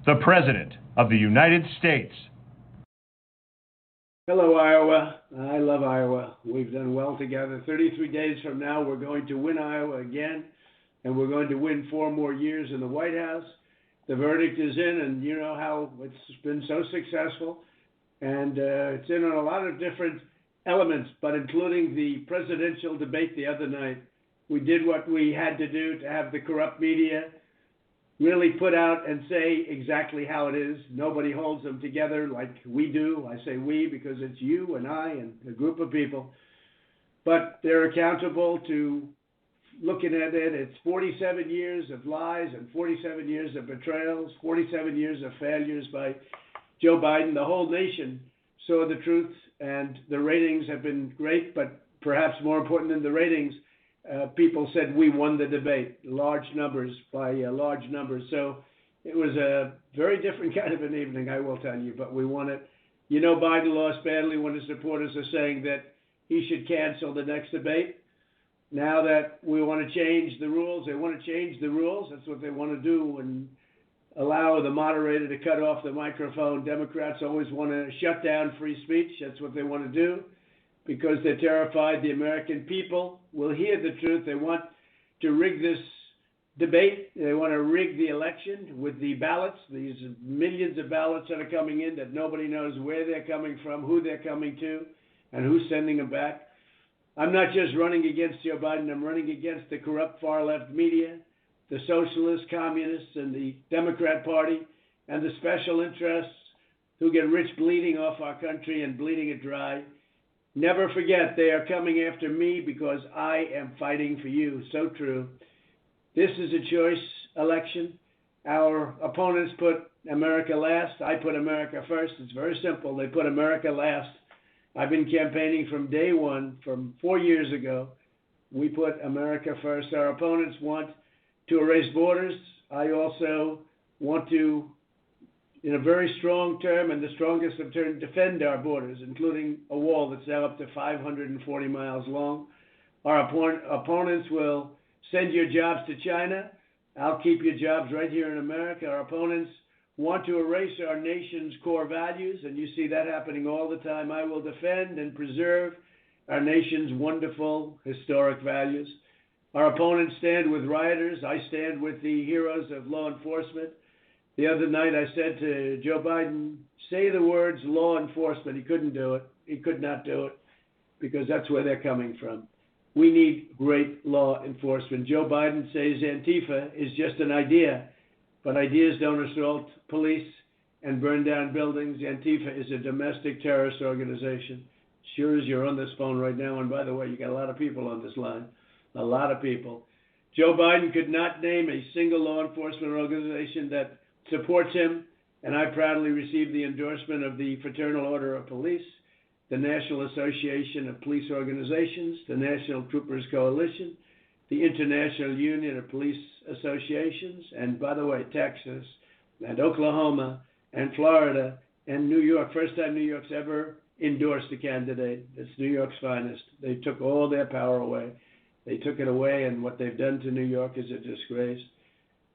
the President of the United States. Hello, Iowa. I love Iowa. We've done well together. 33 days from now, we're going to win Iowa again, and we're going to win 4 more years in the White House. The verdict is in, and you know how it's been so successful. And it's in on a lot of different elements, but including the presidential debate the other night. We did what we had to do to have the corrupt media really put out and say exactly how it is. Nobody holds them together like we do. I say we because it's you and I and a group of people. But they're accountable to looking at it. It's 47 years of lies and 47 years of betrayals, 47 years of failures by Joe Biden. The whole nation saw the truth, and the ratings have been great, but perhaps more important than the ratings, people said we won the debate, large numbers, by large numbers. So it was a very different kind of an evening, I will tell you, but we won it. You know, Biden lost badly when his supporters are saying that he should cancel the next debate. Now that we want to change the rules, they want to change the rules. That's what they want to do, and allow the moderator to cut off the microphone. Democrats always want to shut down free speech. That's what they want to do, because they're terrified the American people will hear the truth. They want to rig this debate. They want to rig the election with the ballots, these millions of ballots that are coming in that nobody knows where they're coming from, who they're coming to, and who's sending them back. I'm not just running against Joe Biden. I'm running against the corrupt far-left media, the socialists, communists, and the Democrat Party, and the special interests who get rich bleeding off our country and bleeding it dry. Never forget, they are coming after me because I am fighting for you. So true. This is a choice election. Our opponents put America last. I put America first. It's very simple. They put America last. I've been campaigning from day one, from 4 years ago. We put America first. Our opponents want to erase borders. I also want to, in a very strong term, and the strongest of terms, defend our borders, including a wall that's now up to 540 miles long. Our opponents will send your jobs to China. I'll keep your jobs right here in America. Our opponents want to erase our nation's core values, and you see that happening all the time. I will defend and preserve our nation's wonderful historic values. Our opponents stand with rioters. I stand with the heroes of law enforcement. The other night I said to Joe Biden, say the words law enforcement. He couldn't do it. He could not do it, because that's where they're coming from. We need great law enforcement. Joe Biden says Antifa is just an idea, but ideas don't assault police and burn down buildings. Antifa is a domestic terrorist organization. Sure as you're on this phone right now, and by the way, you got a lot of people on this line, a lot of people. Joe Biden could not name a single law enforcement organization that supports him, and I proudly received the endorsement of the Fraternal Order of Police, the National Association of Police Organizations, the National Troopers Coalition, the International Union of Police Associations, and by the way, Texas and Oklahoma and Florida and New York. First time New York's ever endorsed a candidate. It's New York's finest. They took all their power away. They took it away, and what they've done to New York is a disgrace.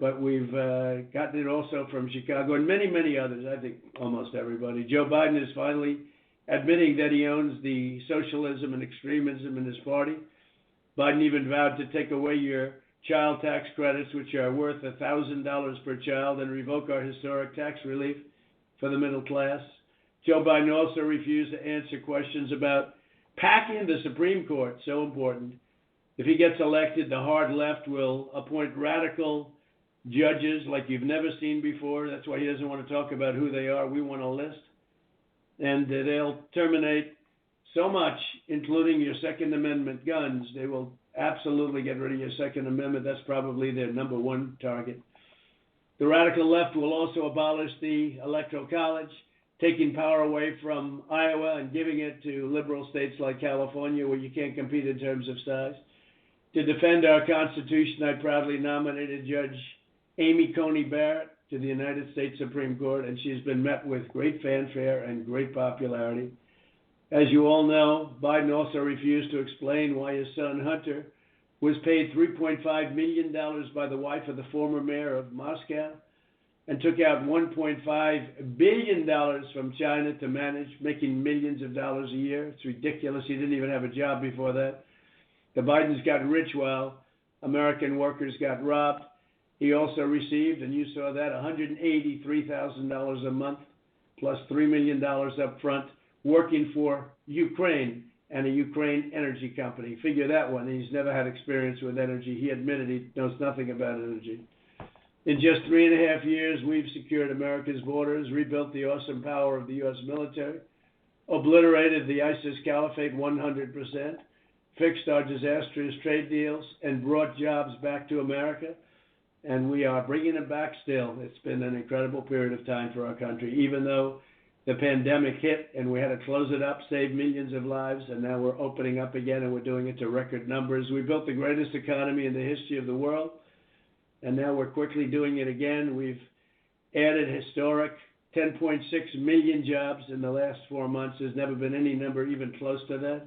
But we've gotten it also from Chicago and many, many others, I think almost everybody. Joe Biden is finally admitting that he owns the socialism and extremism in his party. Biden even vowed to take away your child tax credits, which are worth $1,000 per child, and revoke our historic tax relief for the middle class. Joe Biden also refused to answer questions about packing the Supreme Court, so important. If he gets elected, the hard left will appoint radical judges like you've never seen before. That's why he doesn't want to talk about who they are. We want a list. And they'll terminate so much, including your Second Amendment guns. They will absolutely get rid of your Second Amendment. That's probably their number one target. The radical left will also abolish the Electoral College, taking power away from Iowa and giving it to liberal states like California, where you can't compete in terms of size. To defend our Constitution, I proudly nominated Judge Amy Coney Barrett to the United States Supreme Court, and she's been met with great fanfare and great popularity. As you all know, Biden also refused to explain why his son Hunter was paid $3.5 million by the wife of the former mayor of Moscow and took out $1.5 billion from China to manage, making millions of dollars a year. It's ridiculous. He didn't even have a job before that. The Bidens got rich while American workers got robbed. He also received, and you saw that, $183,000 a month plus $3 million up front, working for Ukraine and a Ukraine energy company. Figure that one. He's never had experience with energy. He admitted he knows nothing about energy. In just 3.5 years, we've secured America's borders, rebuilt the awesome power of the U.S. military, obliterated the ISIS caliphate 100%, fixed our disastrous trade deals, and brought jobs back to America. And we are bringing them back still. It's been an incredible period of time for our country, even though the pandemic hit and we had to close it up, save millions of lives, and now we're opening up again and we're doing it to record numbers. We built the greatest economy in the history of the world, and now we're quickly doing it again. We've added historic 10.6 million jobs in the last 4 months. There's never been any number even close to that.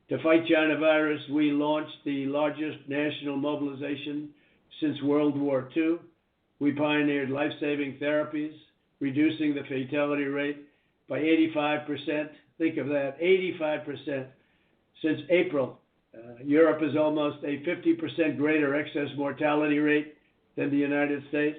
To fight China virus, we launched the largest national mobilization since World War II. We pioneered life-saving therapies, reducing the fatality rate by 85%. Think of that, 85% since April. Europe is almost a 50% greater excess mortality rate than the United States.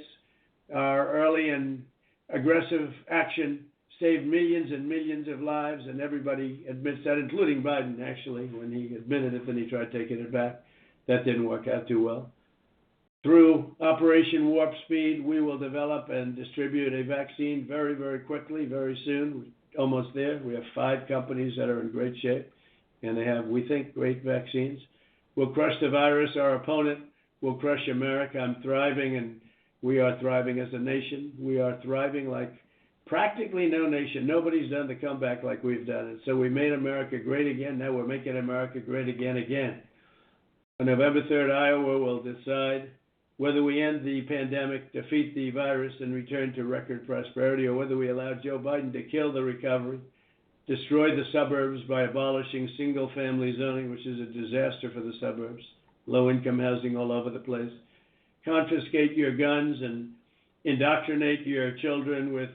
Our early and aggressive action saved millions and millions of lives, and everybody admits that, including Biden, actually. When he admitted it, then he tried taking it back. That didn't work out too well. Through Operation Warp Speed, we will develop and distribute a vaccine very, very quickly, very soon. We're almost there. We have 5 companies that are in great shape, and they have, we think, great vaccines. We'll crush the virus. Our opponent will crush America. I'm thriving, and we are thriving as a nation. We are thriving like practically no nation. Nobody's done the comeback like we've done it. So we made America great again. Now we're making America great again. On November 3rd, Iowa will decide whether we end the pandemic, defeat the virus, and return to record prosperity, or whether we allow Joe Biden to kill the recovery, destroy the suburbs by abolishing single-family zoning, which is a disaster for the suburbs, low-income housing all over the place, confiscate your guns and indoctrinate your children with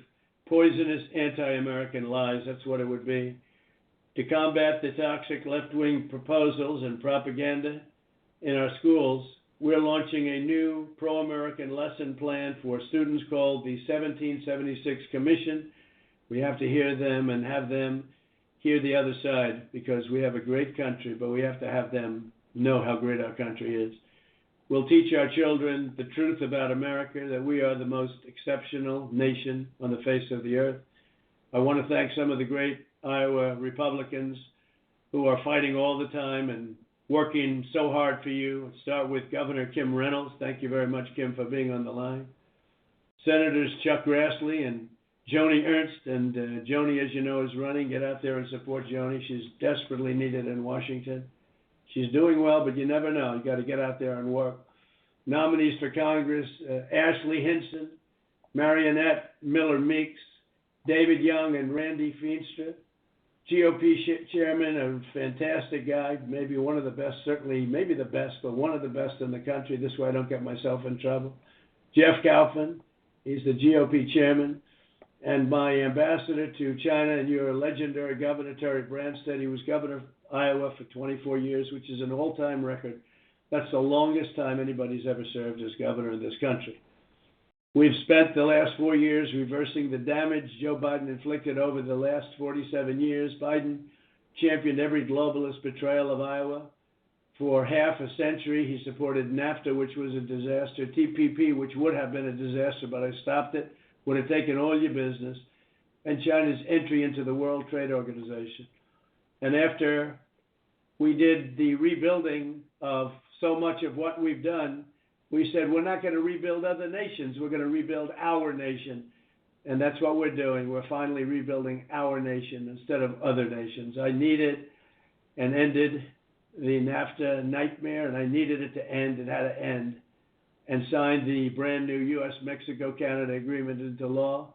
poisonous anti-American lies. That's what it would be. To combat the toxic left-wing proposals and propaganda in our schools, we're launching a new pro-American lesson plan for students called the 1776 Commission. We have to hear them and have them hear the other side, because we have a great country, but we have to have them know how great our country is. We'll teach our children the truth about America, that we are the most exceptional nation on the face of the earth. I want to thank some of the great Iowa Republicans who are fighting all the time and working so hard for you. Start with Governor Kim Reynolds. Thank you very much, Kim, for being on the line. Senators Chuck Grassley and Joni Ernst. And Joni, as you know, is running. Get out there and support Joni. She's desperately needed in Washington. She's doing well, but you never know. You got to get out there and work. Nominees for Congress, Ashley Hinson, Marionette Miller Meeks, David Young, and Randy Feenstra. GOP chairman, a fantastic guy, maybe one of the best, certainly maybe the best, but one of the best in the country. This way I don't get myself in trouble. Jeff Kaufman, he's the GOP chairman. And my ambassador to China and your legendary Governor Terry Branstad. He was governor of Iowa for 24 years, which is an all-time record. That's the longest time anybody's ever served as governor in this country. We've spent the last 4 years reversing the damage Joe Biden inflicted over the last 47 years. Biden championed every globalist betrayal of Iowa. For half a century, he supported NAFTA, which was a disaster, TPP, which would have been a disaster, but I stopped it, would have taken all your business, and China's entry into the World Trade Organization. And after we did the rebuilding of so much of what we've done, we said, we're not going to rebuild other nations. We're going to rebuild our nation. And that's what we're doing. We're finally rebuilding our nation instead of other nations. I needed and ended the NAFTA nightmare, and I needed it to end. It had to end. And signed the brand new U.S.-Mexico-Canada agreement into law,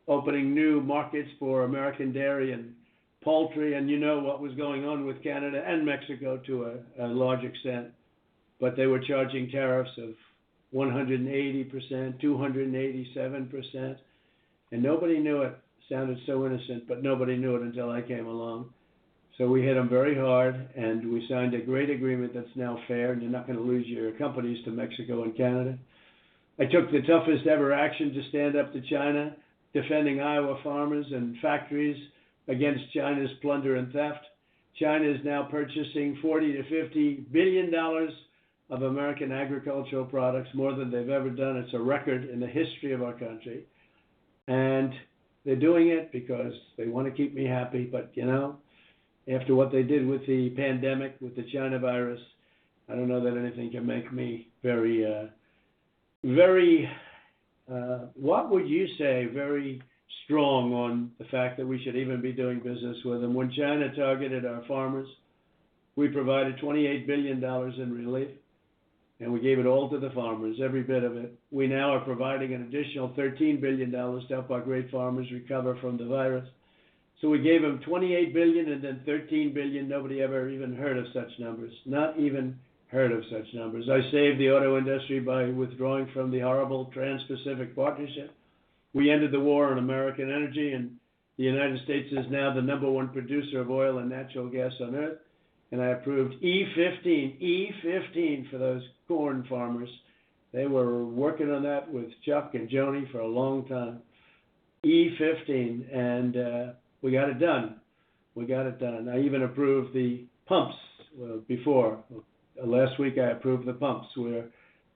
opening new markets for American dairy and poultry. And you know what was going on with Canada and Mexico to a large extent. But they were charging tariffs of 180%, 287%. And nobody knew it. Sounded so innocent, but nobody knew it until I came along. So we hit them very hard, and we signed a great agreement that's now fair, and you're not going to lose your companies to Mexico and Canada. I took the toughest ever action to stand up to China, defending Iowa farmers and factories against China's plunder and theft. China is now purchasing $40 to $50 billion of American agricultural products, more than they've ever done. It's a record in the history of our country. And they're doing it because they want to keep me happy. But, after what they did with the pandemic, with the China virus, I don't know that anything can make me very, what would you say, very strong on the fact that we should even be doing business with them. When China targeted our farmers, we provided $28 billion in relief, and we gave it all to the farmers, every bit of it. We now are providing an additional $13 billion to help our great farmers recover from the virus. So we gave them $28 billion and then $13 billion. Nobody ever even heard of such numbers, not even heard of such numbers. I saved the auto industry by withdrawing from the horrible Trans-Pacific Partnership. We ended the war on American energy, and the United States is now the #1 producer of oil and natural gas on earth. And I approved E15 for those corn farmers. They were working on that with Chuck and Joni for a long time. E15, and we got it done. I even approved the pumps before. Last week I approved the pumps where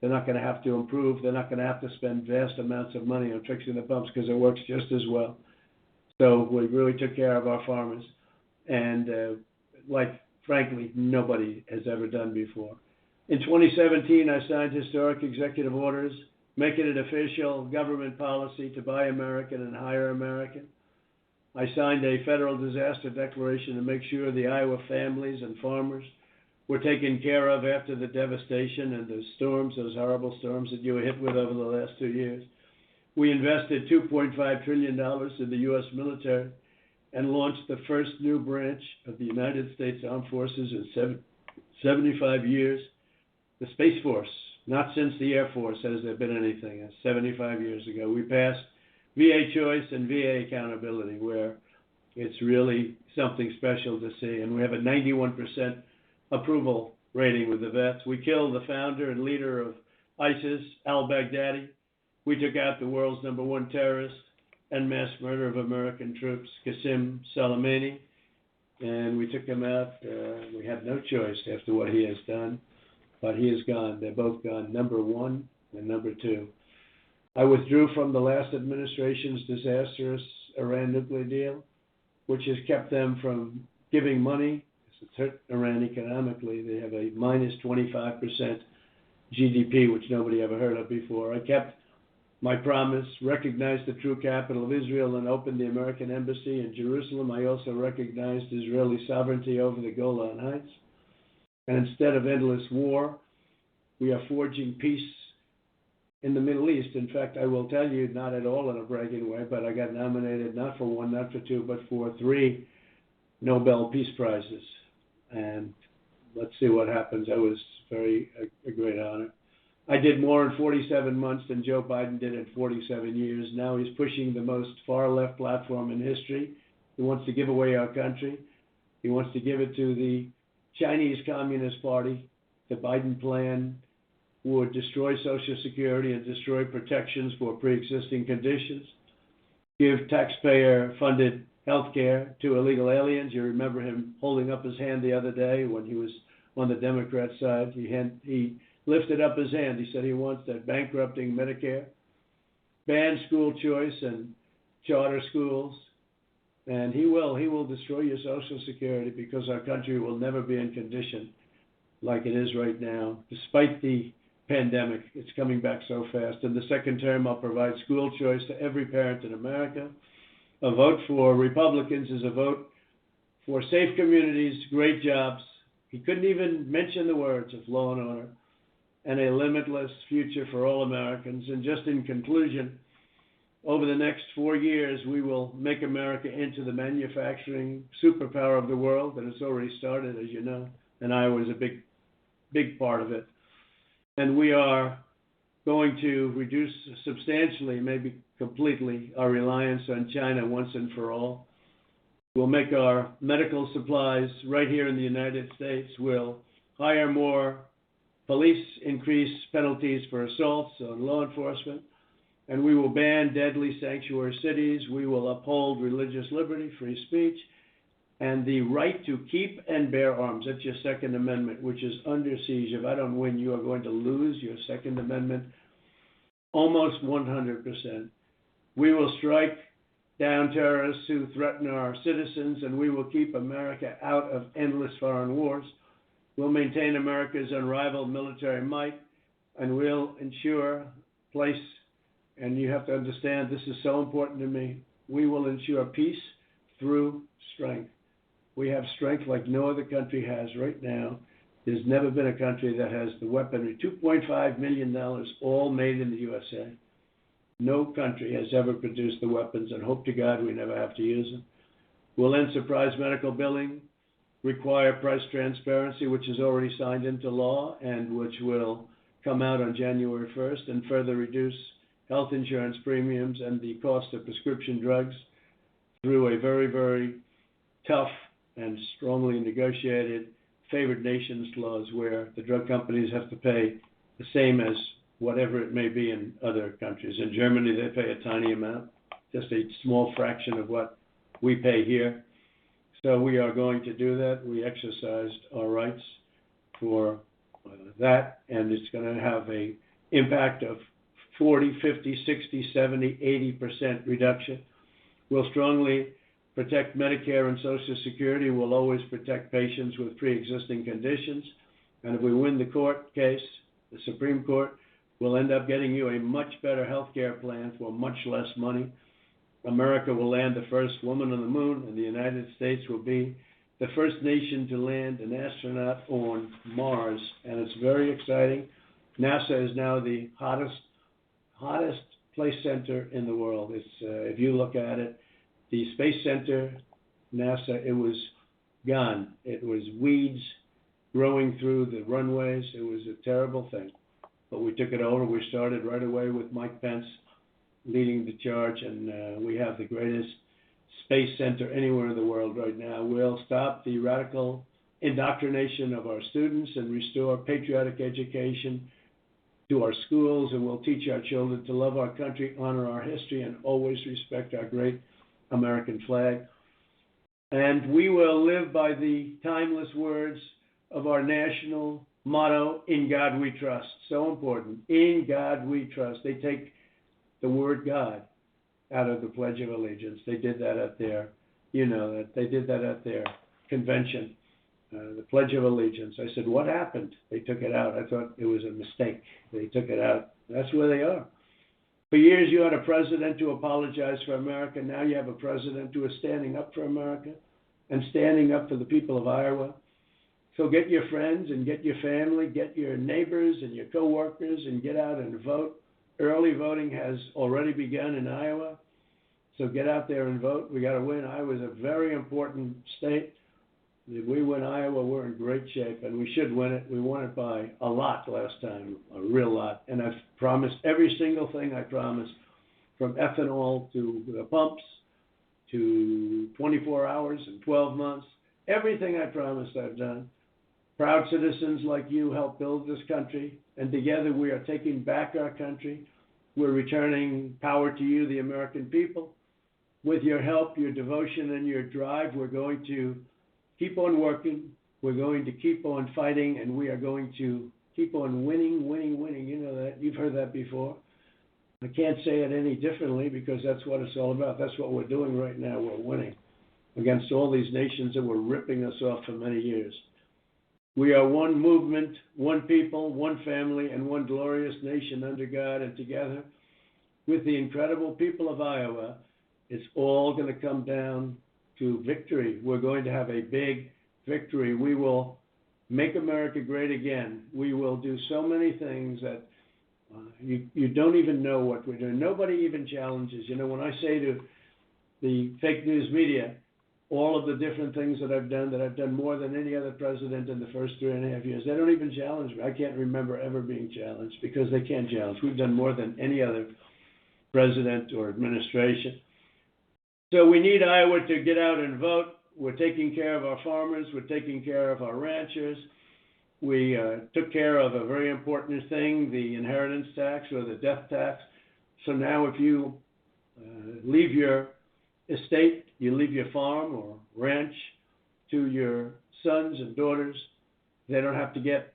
they're not going to have to improve. They're not going to have to spend vast amounts of money on fixing the pumps because it works just as well. So we really took care of our farmers, and frankly, nobody has ever done before. In 2017, I signed historic executive orders, making it official government policy to buy American and hire American. I signed a federal disaster declaration to make sure the Iowa families and farmers were taken care of after the devastation and the storms, those horrible storms that you were hit with over the last 2 years. We invested $2.5 trillion in the U.S. military and launched the first new branch of the United States Armed Forces in 75 years, the Space Force. Not since the Air Force has there been anything. 75 years ago, we passed VA choice and VA accountability, where it's really something special to see. And we have a 91% approval rating with the vets. We killed the founder and leader of ISIS, al-Baghdadi. We took out the world's #1 terrorist and mass murderer of American troops, Qasem Soleimani. And we took him out. We had no choice after what he has done. But he is gone. They're both gone, #1 and #2. I withdrew from the last administration's disastrous Iran nuclear deal, which has kept them from giving money. It's hurt Iran economically. They have a minus 25% GDP, which nobody ever heard of before. I kept my promise, recognized the true capital of Israel, and opened the American embassy in Jerusalem. I also recognized Israeli sovereignty over the Golan Heights. And instead of endless war, we are forging peace in the Middle East. In fact, I will tell you, not at all in a bragging way, but I got nominated not for 1, not for 2, but for 3 Nobel Peace Prizes. And let's see what happens. That was a great honor. I did more in 47 months than Joe Biden did in 47 years. Now he's pushing the most far-left platform in history. He wants to give away our country. He wants to give it to the Chinese Communist Party. The Biden plan would destroy Social Security and destroy protections for pre-existing conditions, give taxpayer-funded health care to illegal aliens. You remember him holding up his hand the other day when he was on the Democrat side. He lifted up his hand. He said he wants that, bankrupting Medicare, ban school choice and charter schools, and he will destroy your Social Security because our country will never be in condition like it is right now. Despite the pandemic, it's coming back so fast. In the second term, I'll provide school choice to every parent in America. A vote for Republicans is a vote for safe communities, great jobs. He couldn't even mention the words of law and order, and a limitless future for all Americans. And just in conclusion, over the next 4 years, we will make America into the manufacturing superpower of the world, and it's already started, as you know, and Iowa is a big part of it. And we are going to reduce substantially, maybe completely, our reliance on China once and for all. We'll make our medical supplies right here in the United States. We'll hire more police, increase penalties for assaults on law enforcement, and we will ban deadly sanctuary cities. We will uphold religious liberty, free speech, and the right to keep and bear arms. That's your Second Amendment, which is under siege. If I don't win, you are going to lose your Second Amendment almost 100%. We will strike down terrorists who threaten our citizens, and we will keep America out of endless foreign wars. We'll maintain America's unrivaled military might, and we'll ensure place, and you have to understand this is so important to me, we will ensure peace through strength. We have strength like no other country has right now. There's never been a country that has the weaponry. $2.5 million, all made in the USA. No country has ever produced the weapons, and hope to God we never have to use them. We'll end surprise medical billing, require price transparency, which is already signed into law and which will come out on January 1st, and further reduce health insurance premiums and the cost of prescription drugs through a very, very tough and strongly negotiated favored nations clause where the drug companies have to pay the same as whatever it may be in other countries. In Germany, they pay a tiny amount, just a small fraction of what we pay here. So we are going to do that. We exercised our rights for that, and it's going to have an impact of 40, 50, 60, 70, 80% reduction. We'll strongly protect Medicare and Social Security. We'll always protect patients with pre-existing conditions. And if we win the court case, the Supreme Court, we'll end up getting you a much better health care plan for much less money. America will land the first woman on the moon, and the United States will be the first nation to land an astronaut on Mars. And it's very exciting. NASA is now the hottest place center in the world. It's if you look at it, the Space Center, NASA, it was gone. It was weeds growing through the runways. It was a terrible thing. But we took it over. We started right away with Mike Pence leading the charge, and we have the greatest space center anywhere in the world right now. We'll stop the radical indoctrination of our students and restore patriotic education to our schools, and we'll teach our children to love our country, honor our history, and always respect our great American flag. And we will live by the timeless words of our national motto, in God we trust. So important. In God we trust. They take the word God out of the Pledge of Allegiance. They did that at their, they did that at their convention, the Pledge of Allegiance. I said, what happened? They took it out. I thought it was a mistake. They took it out. That's where they are. For years, you had a president who apologized for America. Now you have a president who is standing up for America and standing up for the people of Iowa. So get your friends and get your family, get your neighbors and your coworkers, and get out and vote. Early voting has already begun in Iowa. So get out there and vote. We got to win. Iowa is a very important state. If we win Iowa, we're in great shape, and we should win it. We won it by a lot last time, a real lot. And I've promised every single thing I promised, from ethanol to the pumps to 24 hours and 12 months. Everything I promised I've done. Proud citizens like you helped build this country, and together we are taking back our country. We're returning power to you, the American people. With your help, your devotion, and your drive, we're going to keep on working. We're going to keep on fighting, and we are going to keep on winning, winning, winning. You know that. You've heard that before. I can't say it any differently because that's what it's all about. That's what we're doing right now. We're winning against all these nations that were ripping us off for many years. We are one movement, one people, one family, and one glorious nation under God, and together with the incredible people of Iowa, it's all going to come down to victory. We're going to have a big victory. We will make America great again. We will do so many things that you don't even know what we're doing. Nobody even challenges. When I say to the fake news media, all of the different things that I've done more than any other president in the first 3.5 years. They don't even challenge me. I can't remember ever being challenged because they can't challenge. We've done more than any other president or administration. So we need Iowa to get out and vote. We're taking care of our farmers. We're taking care of our ranchers. We took care of a very important thing, the inheritance tax or the death tax. So now if you leave your estate, you leave your farm or ranch to your sons and daughters, they don't have to get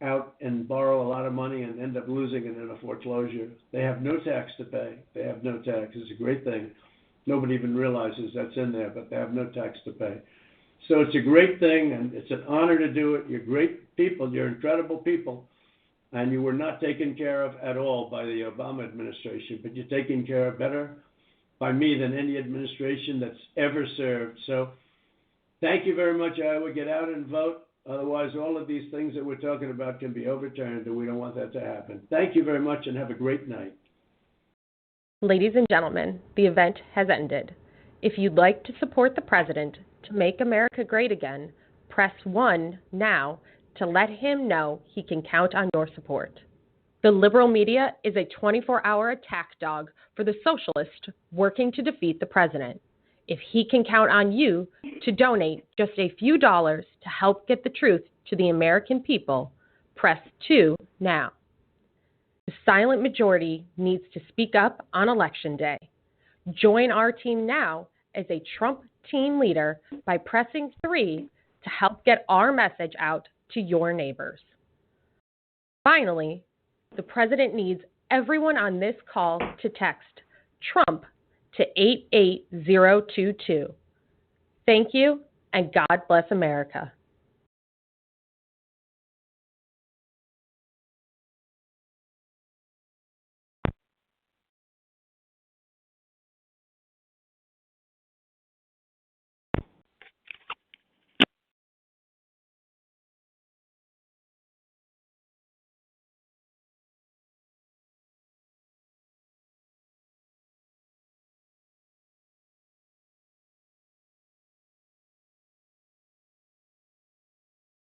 out and borrow a lot of money and end up losing it in a foreclosure. They have no tax to pay. They have no tax. It's a great thing. Nobody even realizes that's in there, but they have no tax to pay. So it's a great thing, and it's an honor to do it. You're great people. You're incredible people. And you were not taken care of at all by the Obama administration, but you're taken care of better by me than any administration that's ever served. So thank you very much, Iowa. Get out and vote. Otherwise, all of these things that we're talking about can be overturned, and we don't want that to happen. Thank you very much, and have a great night. Ladies and gentlemen, the event has ended. If you'd like to support the president to make America great again, press 1 now to let him know he can count on your support. The liberal media is a 24-hour attack dog for the socialist working to defeat the president. If he can count on you to donate just a few dollars to help get the truth to the American people, press 2 now. The silent majority needs to speak up on Election Day. Join our team now as a Trump team leader by pressing 3 to help get our message out to your neighbors. Finally, the president needs everyone on this call to text Trump to 88022. Thank you, and God bless America.